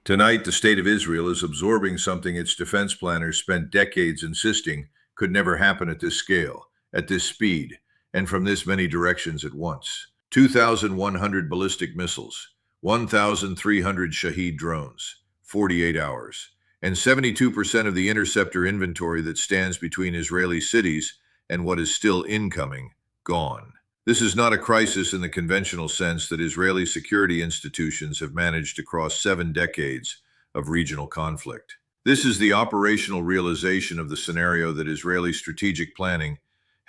Tonight, the state of Israel is absorbing something its defense planners spent decades insisting could never happen at this scale, at this speed, and from this many directions at once. 2,100 ballistic missiles, 1,300 Shahed drones, 48 hours, and 72% of the interceptor inventory that stands between Israeli cities and what is still incoming, gone. This is not a crisis in the conventional sense that Israeli security institutions have managed across 7 decades of regional conflict. This is the operational realization of the scenario that Israeli strategic planning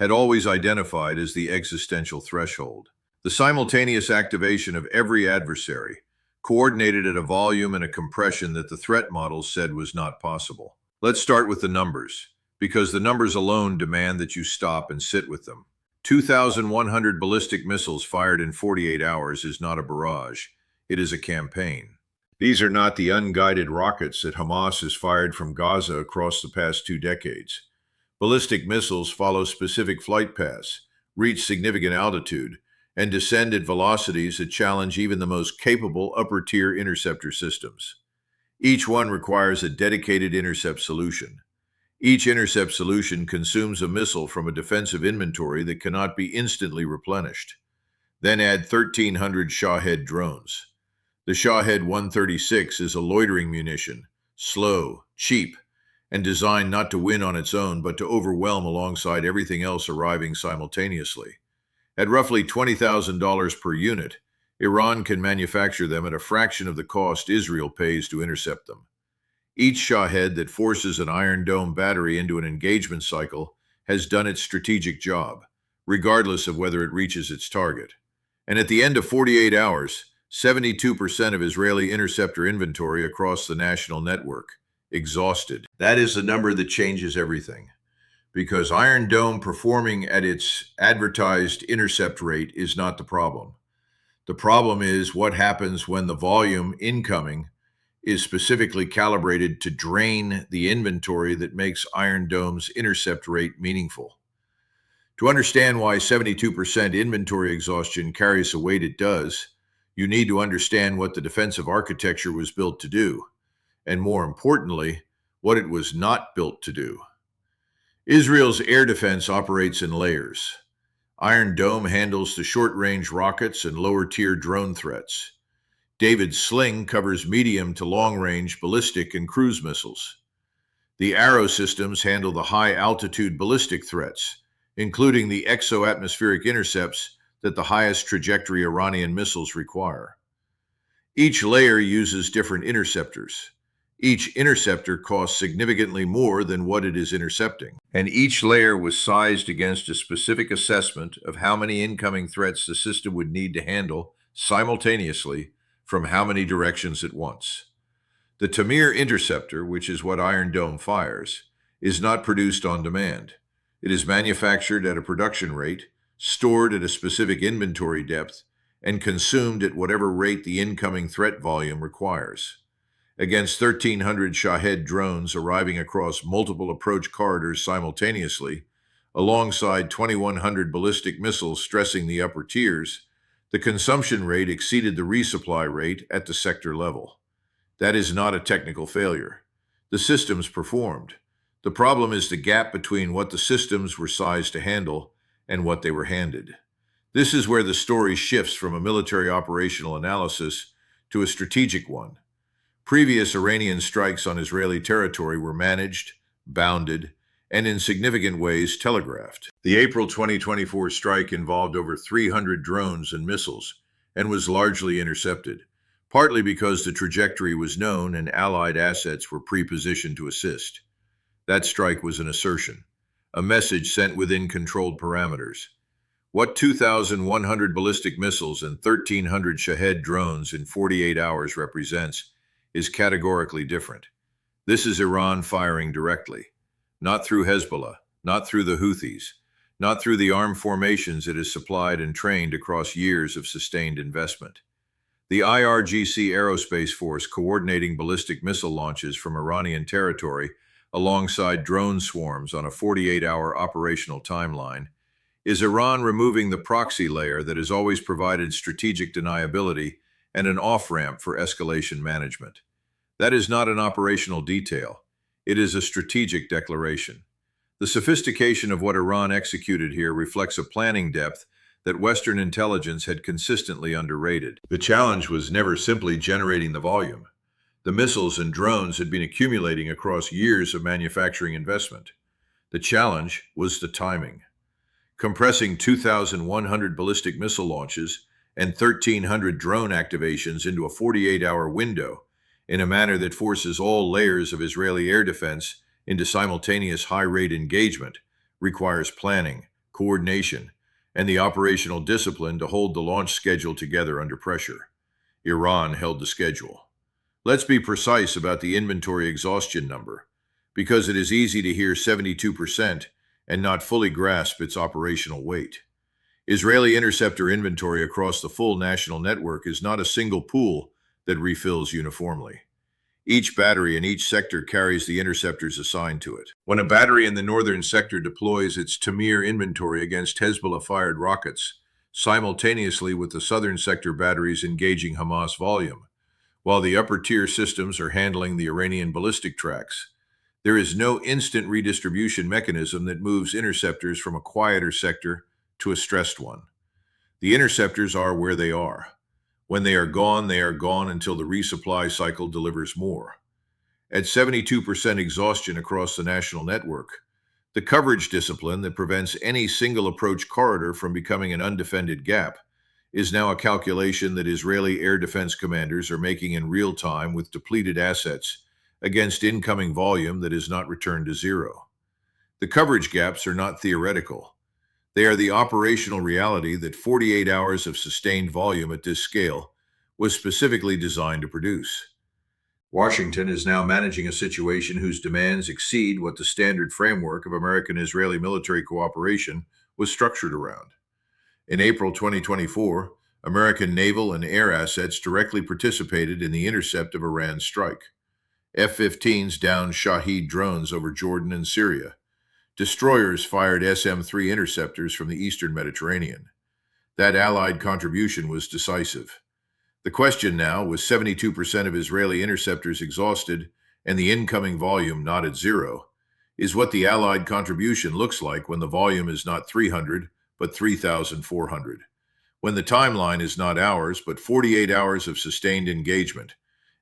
had always identified as the existential threshold. The simultaneous activation of every adversary, coordinated at a volume and a compression that the threat models said was not possible. Let's start with the numbers, because the numbers alone demand that you stop and sit with them. 2,100 ballistic missiles fired in 48 hours is not a barrage. It is a campaign. These are not the unguided rockets that Hamas has fired from Gaza across the past 2 decades. Ballistic missiles follow specific flight paths, reach significant altitude, and descend at velocities that challenge even the most capable upper-tier interceptor systems. Each one requires a dedicated intercept solution. Each intercept solution consumes a missile from a defensive inventory that cannot be instantly replenished. Then add 1,300 Shahed drones. The Shahed 136 is a loitering munition, slow, cheap, and designed not to win on its own, but to overwhelm alongside everything else arriving simultaneously. At roughly $20,000 per unit, Iran can manufacture them at a fraction of the cost Israel pays to intercept them. Each Shahed that forces an Iron Dome battery into an engagement cycle has done its strategic job, regardless of whether it reaches its target. And at the end of 48 hours, 72% of Israeli interceptor inventory across the national network, exhausted. That is the number that changes everything. Because Iron Dome performing at its advertised intercept rate is not the problem. The problem is what happens when the volume incoming is specifically calibrated to drain the inventory that makes Iron Dome's intercept rate meaningful. To understand why 72% inventory exhaustion carries the weight it does, you need to understand what the defensive architecture was built to do, and more importantly, what it was not built to do. Israel's air defense operates in layers. Iron Dome handles the short-range rockets and lower-tier drone threats. David's Sling covers medium to long-range ballistic and cruise missiles. The Arrow systems handle the high-altitude ballistic threats, including the exo-atmospheric intercepts that the highest trajectory Iranian missiles require. Each layer uses different interceptors. Each interceptor costs significantly more than what it is intercepting. And each layer was sized against a specific assessment of how many incoming threats the system would need to handle simultaneously from how many directions at once. The Tamir interceptor, which is what Iron Dome fires, is not produced on demand. It is manufactured at a production rate, stored at a specific inventory depth, and consumed at whatever rate the incoming threat volume requires. Against 1,300 Shahed drones arriving across multiple approach corridors simultaneously, alongside 2,100 ballistic missiles stressing the upper tiers, the consumption rate exceeded the resupply rate at the sector level. That is not a technical failure. The systems performed. The problem is the gap between what the systems were sized to handle and what they were handed. This is where the story shifts from a military operational analysis to a strategic one. Previous Iranian strikes on Israeli territory were managed, bounded, and in significant ways telegraphed. The April 2024 strike involved over 300 drones and missiles and was largely intercepted, partly because the trajectory was known and Allied assets were pre-positioned to assist. That strike was an assertion, a message sent within controlled parameters. What 2,100 ballistic missiles and 1,300 Shahed drones in 48 hours represents is categorically different. This is Iran firing directly. Not through Hezbollah, not through the Houthis, not through the armed formations it has supplied and trained across years of sustained investment. The IRGC Aerospace Force coordinating ballistic missile launches from Iranian territory alongside drone swarms on a 48-hour operational timeline is Iran removing the proxy layer that has always provided strategic deniability and an off-ramp for escalation management. That is not an operational detail. It is a strategic declaration. The sophistication of what Iran executed here reflects a planning depth that Western intelligence had consistently underrated. The challenge was never simply generating the volume. The missiles and drones had been accumulating across years of manufacturing investment. The challenge was the timing. Compressing 2,100 ballistic missile launches and 1,300 drone activations into a 48-hour window in a manner that forces all layers of Israeli air defense into simultaneous high-rate engagement requires planning, coordination, and the operational discipline to hold the launch schedule together under pressure. Iran held the schedule. Let's be precise about the inventory exhaustion number, because it is easy to hear 72% and not fully grasp its operational weight. Israeli interceptor inventory across the full national network is not a single pool that refills uniformly. Each battery in each sector carries the interceptors assigned to it. When a battery in the northern sector deploys its Tamir inventory against Hezbollah-fired rockets, simultaneously with the southern sector batteries engaging Hamas volume, while the upper-tier systems are handling the Iranian ballistic tracks, there is no instant redistribution mechanism that moves interceptors from a quieter sector to a stressed one. The interceptors are where they are. When they are gone until the resupply cycle delivers more. At 72% exhaustion across the national network, the coverage discipline that prevents any single approach corridor from becoming an undefended gap is now a calculation that Israeli air defense commanders are making in real time with depleted assets against incoming volume that is not returned to zero. The coverage gaps are not theoretical. They are the operational reality that 48 hours of sustained volume at this scale was specifically designed to produce. Washington is now managing a situation whose demands exceed what the standard framework of American-Israeli military cooperation was structured around. In April 2024, American naval and air assets directly participated in the intercept of Iran's strike. F-15s downed Shahed drones over Jordan and Syria. Destroyers fired SM-3 interceptors from the eastern Mediterranean. That Allied contribution was decisive. The question now, with 72% of Israeli interceptors exhausted and the incoming volume not at zero, is what the Allied contribution looks like when the volume is not 300, but 3,400. When the timeline is not hours, but 48 hours of sustained engagement,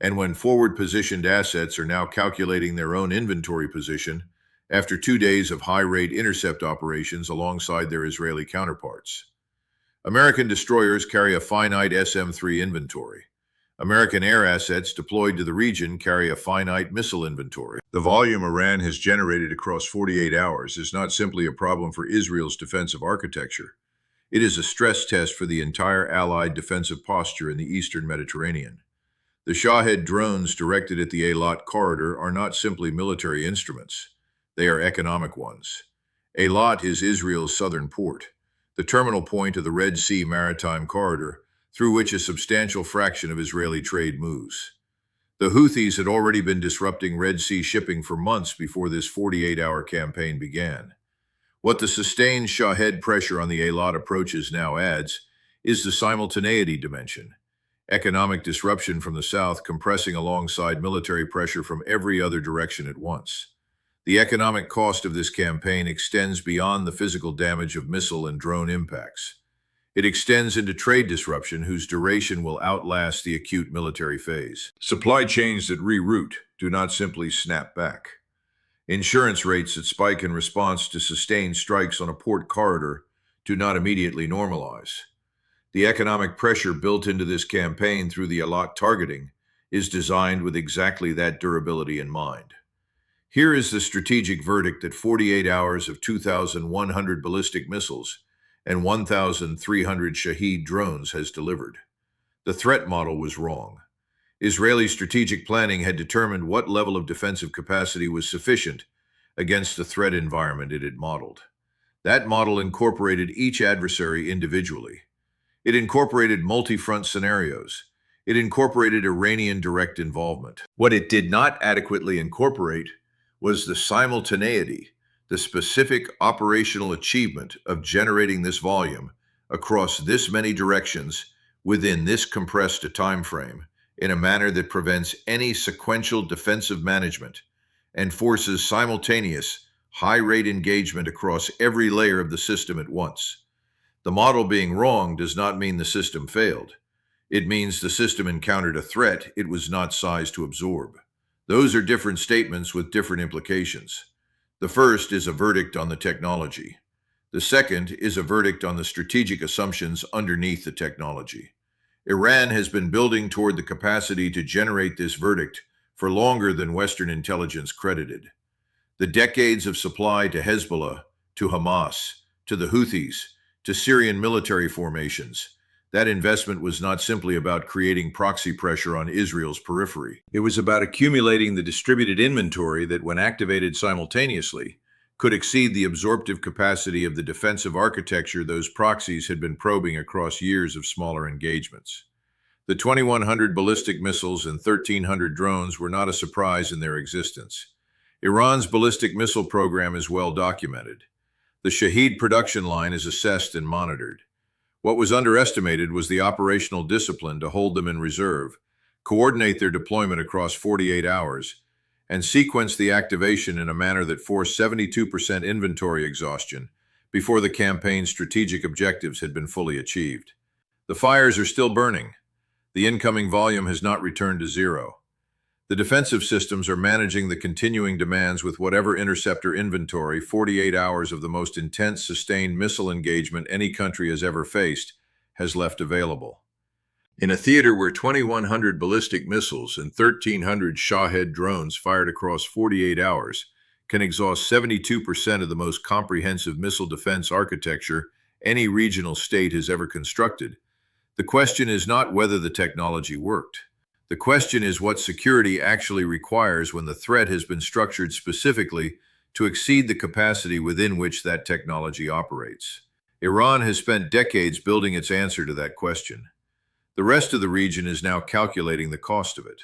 and when forward-positioned assets are now calculating their own inventory position after 2 days of high-rate intercept operations alongside their Israeli counterparts. American destroyers carry a finite SM-3 inventory. American air assets deployed to the region carry a finite missile inventory. The volume Iran has generated across 48 hours is not simply a problem for Israel's defensive architecture. It is a stress test for the entire Allied defensive posture in the eastern Mediterranean. The Shahed drones directed at the Eilat corridor are not simply military instruments. They are economic ones. Eilat is Israel's southern port, the terminal point of the Red Sea maritime corridor, through which a substantial fraction of Israeli trade moves. The Houthis had already been disrupting Red Sea shipping for months before this 48-hour campaign began. What the sustained Shahed pressure on the Eilat approaches now adds is the simultaneity dimension. Economic disruption from the south compressing alongside military pressure from every other direction at once. The economic cost of this campaign extends beyond the physical damage of missile and drone impacts. It extends into trade disruption whose duration will outlast the acute military phase. Supply chains that reroute do not simply snap back. Insurance rates that spike in response to sustained strikes on a port corridor do not immediately normalize. The economic pressure built into this campaign through the Eilat targeting is designed with exactly that durability in mind. Here is the strategic verdict that 48 hours of 2,100 ballistic missiles and 1,300 Shahed drones has delivered. The threat model was wrong. Israeli strategic planning had determined what level of defensive capacity was sufficient against the threat environment it had modeled. That model incorporated each adversary individually. It incorporated multi-front scenarios. It incorporated Iranian direct involvement. What it did not adequately incorporate was the simultaneity, the specific operational achievement of generating this volume across this many directions within this compressed a time frame in a manner that prevents any sequential defensive management and forces simultaneous, high-rate engagement across every layer of the system at once. The model being wrong does not mean the system failed. It means the system encountered a threat it was not sized to absorb. Those are different statements with different implications. The first is a verdict on the technology. The second is a verdict on the strategic assumptions underneath the technology. Iran has been building toward the capacity to generate this verdict for longer than Western intelligence credited. The decades of supply to Hezbollah, to Hamas, to the Houthis, to Syrian military formations, that investment was not simply about creating proxy pressure on Israel's periphery. It was about accumulating the distributed inventory that, when activated simultaneously, could exceed the absorptive capacity of the defensive architecture those proxies had been probing across years of smaller engagements. The 2,100 ballistic missiles and 1,300 drones were not a surprise in their existence. Iran's ballistic missile program is well documented. The Shahed production line is assessed and monitored. What was underestimated was the operational discipline to hold them in reserve, coordinate their deployment across 48 hours, and sequence the activation in a manner that forced 72% inventory exhaustion before the campaign's strategic objectives had been fully achieved. The fires are still burning. The incoming volume has not returned to zero. The defensive systems are managing the continuing demands with whatever interceptor inventory 48 hours of the most intense sustained missile engagement any country has ever faced has left available. In a theater where 2,100 ballistic missiles and 1,300 Shahed drones fired across 48 hours can exhaust 72% of the most comprehensive missile defense architecture any regional state has ever constructed, the question is not whether the technology worked. The question is what security actually requires when the threat has been structured specifically to exceed the capacity within which that technology operates. Iran has spent decades building its answer to that question. The rest of the region is now calculating the cost of it.